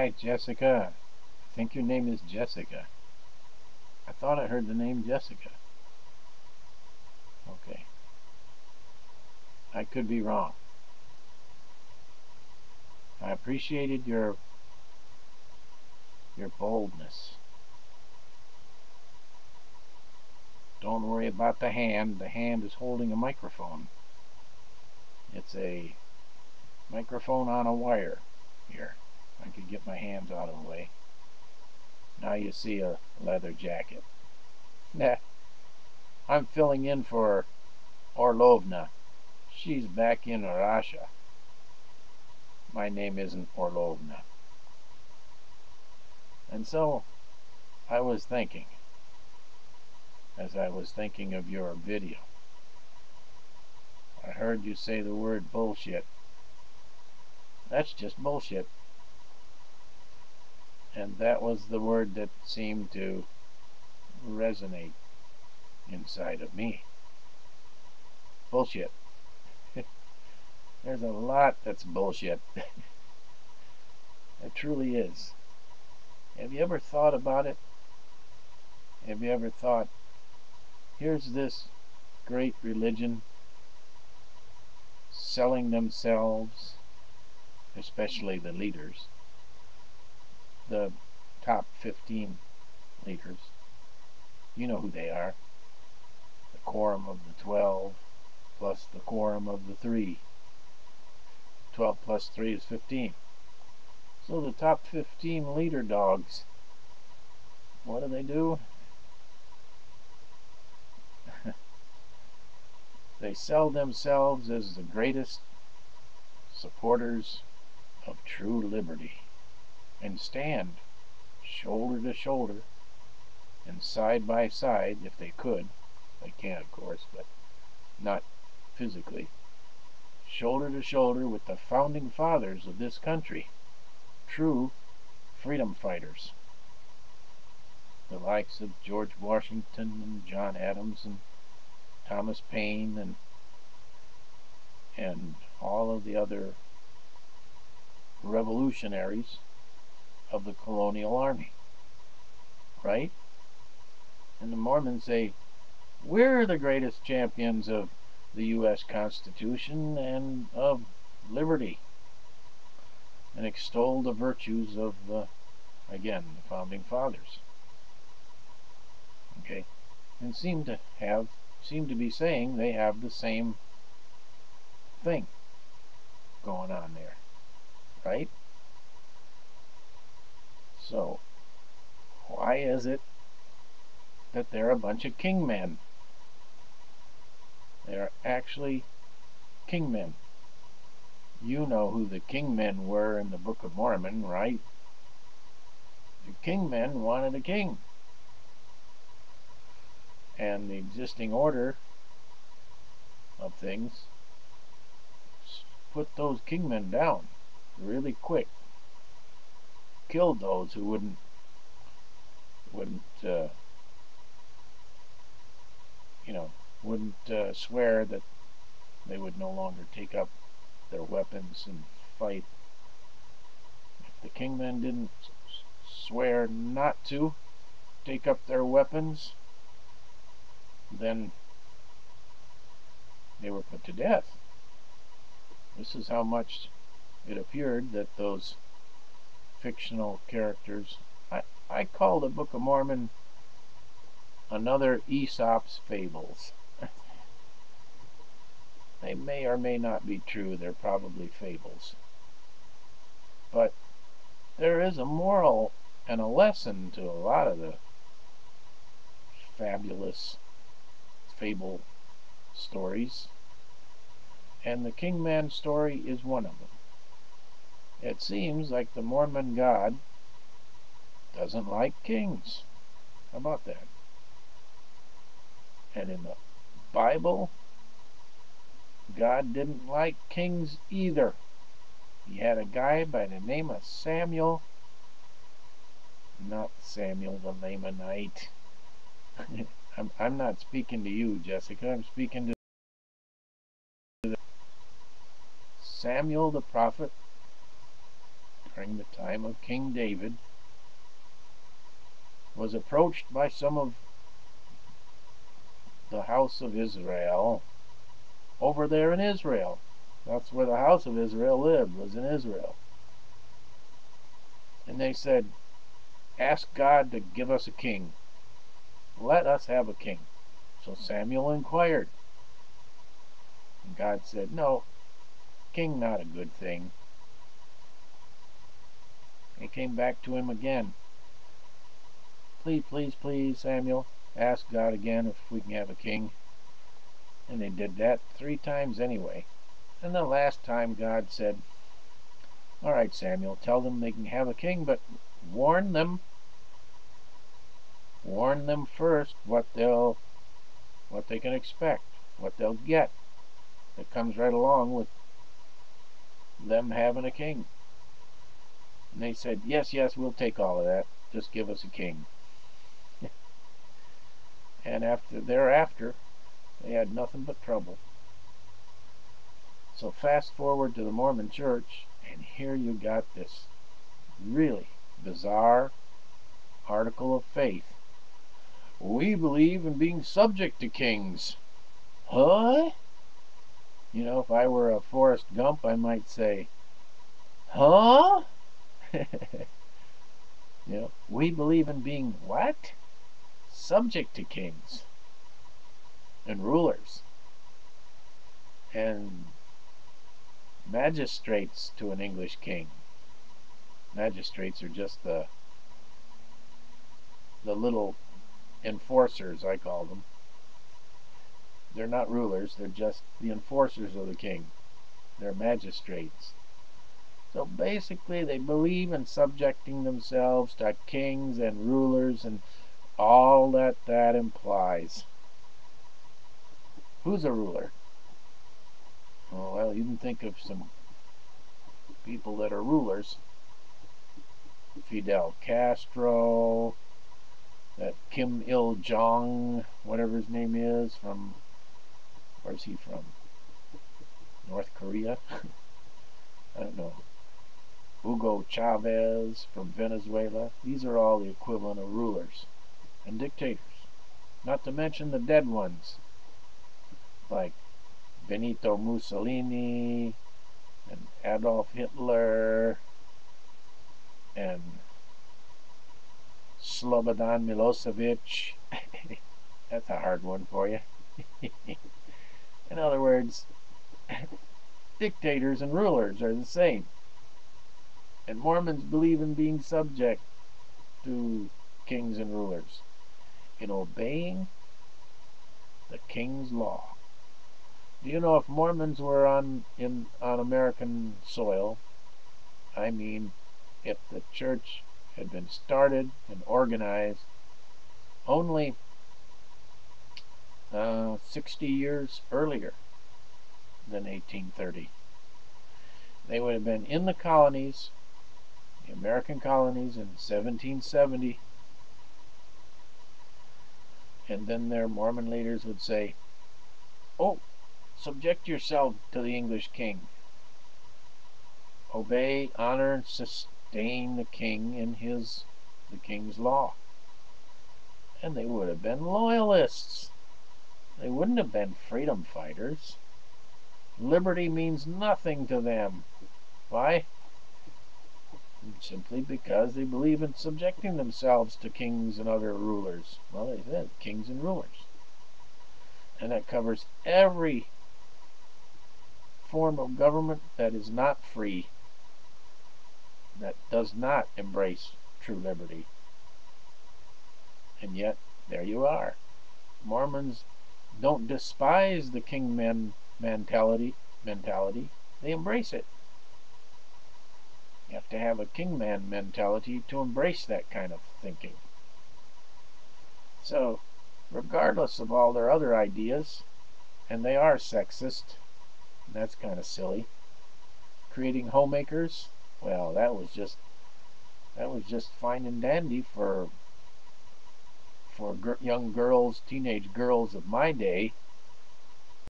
Hi, Jessica. I think your name is Jessica. I thought I heard the name Jessica. Okay. I could be wrong. I appreciated your boldness. Don't worry about the hand. The hand is holding a microphone. It's a microphone on a wire here. I could get my hands out of the way. Now you see a leather jacket. Nah, I'm filling in for Orlovna. She's back in Russia. My name isn't Orlovna. And so I was thinking, as I was thinking of your video, I heard you say the word bullshit. That's just bullshit. And that was the word that seemed to resonate inside of me. Bullshit. There's a lot that's bullshit. It truly is. Have you ever thought about it? Have you ever thought, here's this great religion selling themselves, especially the leaders, the top 15 leaders. You know who they are. The quorum of the 12 plus the quorum of the 3. 12 plus 3 is 15. So the top 15 leader dogs, what do? They sell themselves as the greatest supporters of true liberty and stand shoulder to shoulder and side by side, if they could. They can, of course, but not physically. Shoulder to shoulder with the founding fathers of this country, true freedom fighters, the likes of George Washington and John Adams and Thomas Paine and all of the other revolutionaries of the colonial army, right? And the Mormons say, we're the greatest champions of the U.S. Constitution and of liberty, and extol the virtues of the founding fathers. Okay, and seem to be saying they have the same thing going on there, right? So why is it that they're a bunch of kingmen? They're actually kingmen. You know who the kingmen were in the Book of Mormon, right? The kingmen wanted a king. And the existing order of things put those kingmen down really quick. Killed those who wouldn't swear that they would no longer take up their weapons and fight. If the kingmen didn't swear not to take up their weapons, then they were put to death. This is how much it appeared that those fictional characters, I call the Book of Mormon another Aesop's fables. They may or may not be true. They're probably fables. But there is a moral and a lesson to a lot of the fabulous fable stories. And the Kingman story is one of them. It seems like the Mormon God doesn't like kings. How about that? And in the Bible, God didn't like kings either. He had a guy by the name of Samuel, not Samuel the Lamanite. I'm not speaking to you, Jessica. I'm speaking to Samuel the prophet, during the time of King David, was approached by some of the house of Israel over there in Israel. That's where the house of Israel lived, was in Israel. And they said, ask God to give us a king. Let us have a king. So Samuel inquired. And God said, no, king not a good thing. He came back to him again. Please, please, please, Samuel, ask God again if we can have a king. And they did that 3 times anyway. And the last time God said, all right, Samuel, tell them they can have a king, but warn them first what they can expect, what they'll get. That comes right along with them having a king. And they said, yes, yes, we'll take all of that. Just give us a king. And thereafter, they had nothing but trouble. So fast forward to the Mormon Church, and here you got this really bizarre article of faith. We believe in being subject to kings. Huh? You know, if I were a Forrest Gump, I might say, huh? You know, we believe in being what? Subject to kings and rulers and magistrates to an English king. Magistrates are just the little enforcers, I call them. They're not rulers, they're just the enforcers of the king. They're magistrates. So basically they believe in subjecting themselves to kings and rulers and all that implies. Who's a ruler? Oh, well, you can think of some people that are rulers. Fidel Castro, that Kim Il-jong, whatever his name is, from, where's he from? North Korea? I don't know. Hugo Chavez from Venezuela. These are all the equivalent of rulers and dictators. Not to mention the dead ones, like Benito Mussolini and Adolf Hitler and Slobodan Milosevic. That's a hard one for you. In other words, dictators and rulers are the same. And Mormons believe in being subject to kings and rulers, in obeying the king's law. Do you know if Mormons were on American soil, I mean if the church had been started and organized only 60 years earlier than 1830, they would have been in the colonies, the American colonies, in 1770, and then their Mormon leaders would say, oh, subject yourself to the English king. Obey, honor, and sustain the king in the king's law. And they would have been loyalists. They wouldn't have been freedom fighters. Liberty means nothing to them. Why? Simply because they believe in subjecting themselves to kings and other rulers. Well, they said kings and rulers. And that covers every form of government that is not free, that does not embrace true liberty. And yet, there you are. Mormons don't despise the kingman mentality. They embrace it. You have to have a kingman mentality to embrace that kind of thinking. So, regardless of all their other ideas, and they are sexist, and that's kind of silly. Creating homemakers, well, that was just fine and dandy for young girls, teenage girls of my day.